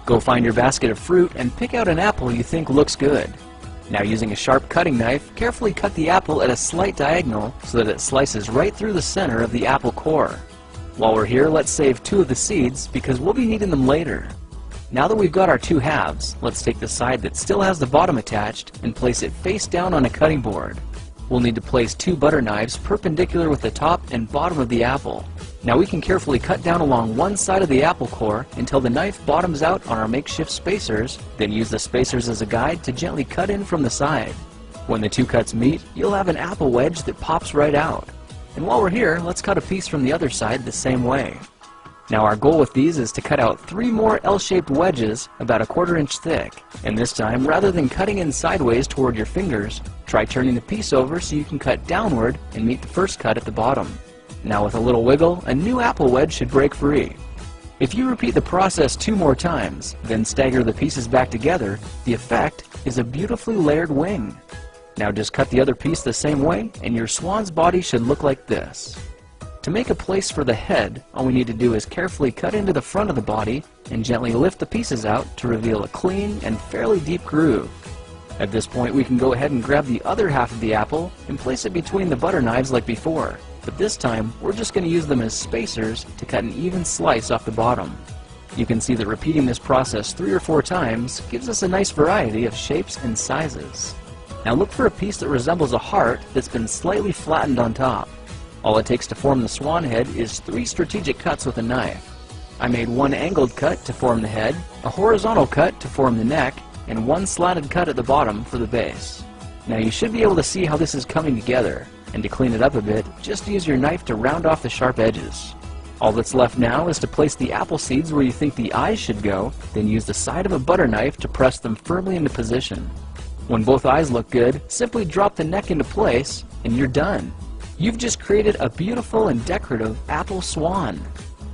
Go find your basket of fruit and pick out an apple you think looks good. Now, using a sharp cutting knife, carefully cut the apple at a slight diagonal so that it slices right through the center of the apple core. While we're here, let's save 2 of the seeds because we'll be needing them later. Now that we've got our 2 halves, let's take the side that still has the bottom attached and place it face down on a cutting board. We'll need to place 2 butter knives perpendicular with the top and bottom of the apple. Now we can carefully cut down along one side of the apple core until the knife bottoms out on our makeshift spacers, then use the spacers as a guide to gently cut in from the side. When the 2 cuts meet, you'll have an apple wedge that pops right out. And while we're here, let's cut a piece from the other side the same way. Now our goal with these is to cut out 3 more L-shaped wedges about 1/4 inch thick. And this time, rather than cutting in sideways toward your fingers, try turning the piece over so you can cut downward and meet the first cut at the bottom. Now with a little wiggle, a new apple wedge should break free. If you repeat the process 2 more times, then stagger the pieces back together, the effect is a beautifully layered wing. Now just cut the other piece the same way, and your swan's body should look like this. To make a place for the head, all we need to do is carefully cut into the front of the body and gently lift the pieces out to reveal a clean and fairly deep groove. At this point, we can go ahead and grab the other half of the apple and place it between the butter knives like before. But this time, we're just going to use them as spacers to cut an even slice off the bottom. You can see that repeating this process 3 or 4 times gives us a nice variety of shapes and sizes. Now look for a piece that resembles a heart that's been slightly flattened on top. All it takes to form the swan head is 3 strategic cuts with a knife. I made 1 angled cut to form the head, a horizontal cut to form the neck, and 1 slanted cut at the bottom for the base. Now you should be able to see how this is coming together. And to clean it up a bit, just use your knife to round off the sharp edges. All that's left now is to place the apple seeds where you think the eyes should go, then use the side of a butter knife to press them firmly into position. When both eyes look good, simply drop the neck into place, and you're done. You've just created a beautiful and decorative apple swan.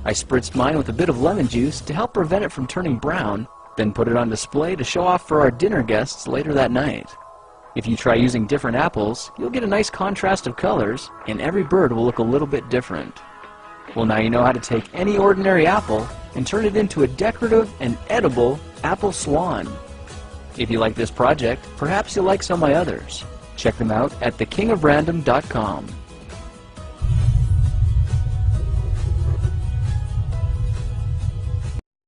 I spritzed mine with a bit of lemon juice to help prevent it from turning brown, then put it on display to show off for our dinner guests later that night. If you try using different apples, you'll get a nice contrast of colors, and every bird will look a little bit different. Well, now you know how to take any ordinary apple and turn it into a decorative and edible apple swan. If you like this project, perhaps you'll like some of my others. Check them out at thekingofrandom.com.